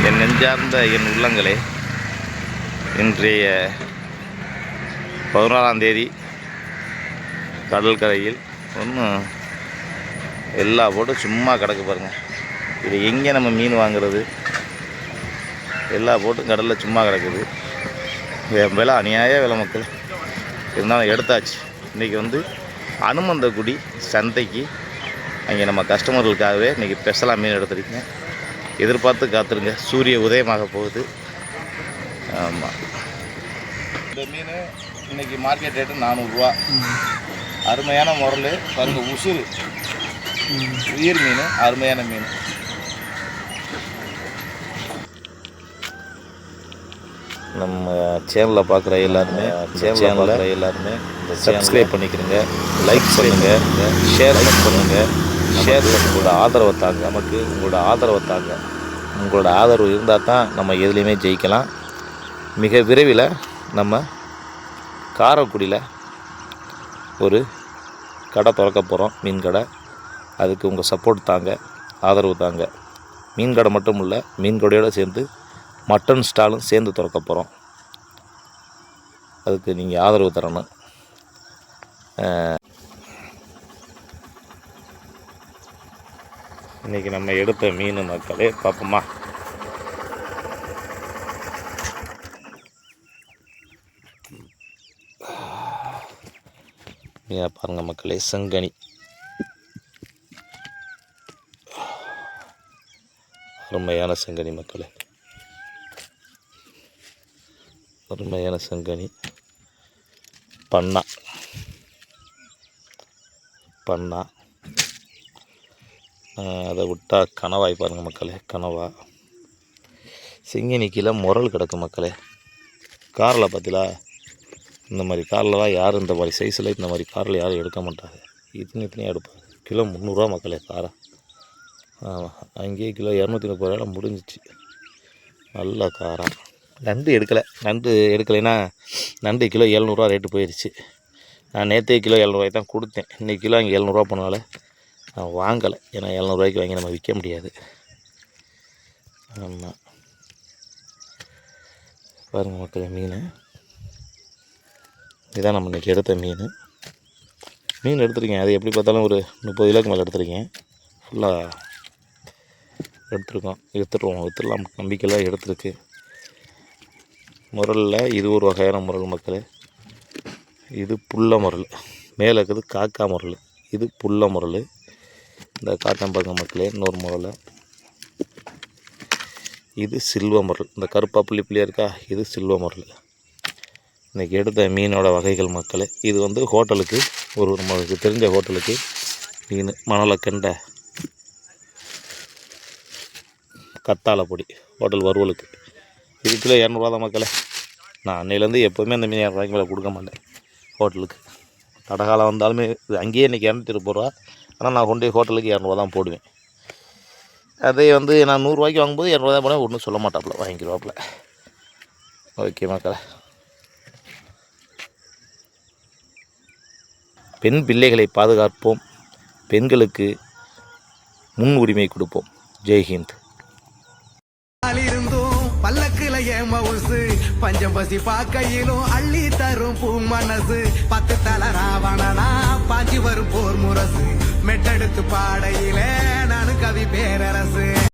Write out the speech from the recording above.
என் நெஞ்சார்ந்த என் உள்ளங்களே, இன்றைய 16ஆம் தேதி கடற்கரையில் ஒன்றும் எல்லா போட்டும் சும்மா கிடக்கு பாருங்கள். இது எங்கே நம்ம மீன் வாங்குறது? எல்லா போட்டும் கடலில் சும்மா கிடக்குது. விலை அநியாய விலை மக்கள். இருந்தாலும் எடுத்தாச்சு. இன்றைக்கி அனுமந்தக்குடி சந்தைக்கு அங்கே நம்ம கஸ்டமர்களுக்காகவே இன்றைக்கி ஸ்பெஷலாக மீன் எடுத்துருக்கேன். எதிர்பார்த்து காத்துருங்க. சூரிய உதயமாக போகுது. ஆமாம், இந்த மீன் இன்றைக்கி மார்க்கெட் ரேட்டு 400 ரூபா. அருமையான முரல் பாருங்கள், உசுறு உயிர் மீன், அருமையான மீன். நம்ம சேனலில் பார்க்குற எல்லாருமே எல்லாருமே சப்ஸ்கிரைப் பண்ணிக்கிறங்க, லைக் பண்ணுங்கள், ஷேர் பண்ணுங்கள். உங்களோட ஆதரவை தாங்க. நமக்கு உங்களோட ஆதரவை தாங்க. உங்களோட ஆதரவு இருந்தால் தான் நம்ம எதுலேயுமே ஜெயிக்கலாம். மிக விரைவில் நம்ம காரைக்குடியில் ஒரு கடை திறக்க போகிறோம், மீன் கடை. அதுக்கு உங்கள் சப்போர்ட் தாங்க, ஆதரவு தாங்க. மீன் கடை மட்டும் இல்லை, மீன் கடையோடு சேர்ந்து மட்டன் ஸ்டாலும் சேர்ந்து திறக்க போகிறோம். அதுக்கு நீங்கள் ஆதரவு தரணும். இன்றைக்கி நம்ம எடுத்த மீன் மக்களே பார்ப்போமா? மீனை பாருங்கள் மக்களே, செங்கனி. அருமையான செங்கனி மக்களே, அருமையான செங்கனி. பண்ணா அதை விட்டால் கனவாய் பாருங்கள் மக்களே, கனவா. செங்கனி கீழே முரல் கிடக்கு மக்களே. காரில் பார்த்தீங்களா? இந்த மாதிரி காரில்லாம் யாரும் இந்த மாதிரி சைஸில் இந்த மாதிரி காரில் யாரும் எடுக்க மாட்டாங்க. இத்தனையாக எடுப்பாங்க. கிலோ 300 ரூபா மக்களே காரை. ஆமாம், அங்கேயே கிலோ 230 ரூபா முடிஞ்சிச்சு. நல்ல காரம். நண்டு எடுக்கலைன்னா நண்டு கிலோ 700 ரூபா ரேட்டு போயிடுச்சு. நான் நேற்றே கிலோ 700 ரூபாய்க்கு தான் கொடுத்தேன். இன்றைக்கி கிலோ அங்கே 700 ரூபா போனால நான் வாங்கலை. ஏன்னா 700 ரூபாய்க்கு வாங்கி நம்ம விற்க முடியாது. ஆமாம், பாருங்கள் மக்களே, மீன் இதுதான் நம்ம இன்றைக்கி எடுத்த மீன் எடுத்துருக்கேன். அது எப்படி பார்த்தாலும் ஒரு 30 கிலோக்கு மேலே எடுத்துருக்கேன். ஃபுல்லாக விற்றுடலாம் நம்பிக்கையெல்லாம் எடுத்துருக்கு. முரலில் இது ஒரு வகையான முரல் மக்களே. இது புல்ல முரல். மேலே இருக்குது காக்கா முரல். இது புல்ல முரல். இந்த காட்டன் பாருங்க மக்களே, இன்னொரு முரல். இது சில்வ முரல். இந்த கருப்பா புள்ளியாக இருக்கா, இது சில்வ முரல். இன்றைக்கி எடுத்த மீனோட வகைகள் மக்களே. இது ஹோட்டலுக்கு, ஒரு நம்மளுக்கு தெரிஞ்ச ஹோட்டலுக்கு மீன் மணலை கெண்டை கத்தாழை பொடி ஹோட்டல் வறுவலுக்கு. இது கிலோ 200 ரூபா தான் மக்களே. நான் அன்னையிலேருந்து எப்போவுமே அந்த மீன் 200 ரூபாய்க்கு மேலே கொடுக்க மாட்டேன் ஹோட்டலுக்கு. தடகாலம் வந்தாலுமே இது அங்கேயே இன்றைக்கி 220 ரூபா. ஆனால் நான் கொண்டு ஹோட்டலுக்கு 200 ரூபா தான் போடுவேன். அதே நான் 100 ரூபாய்க்கு வாங்கும்போது 200 தான் போனேன். ஒன்றும் சொல்ல மாட்டாப்புல, வாங்கிடுவாப்புல. ஓகே மக்களே. பெண் பிள்ளைகளை பாதுகாப்போம், பெண்களுக்கு முன் உரிமை கொடுப்போம். ஜெய்ஹிந்த். பல்லக்குல மவுசு பஞ்சம் பசி பாக்கையிலும் அள்ளி தரும் பூ மனசு 10 தல ராவணனா பாஞ்சி வரும் போர் முரசு மெட்டெடுத்து பாடையிலே நானு கவி பேரரசு.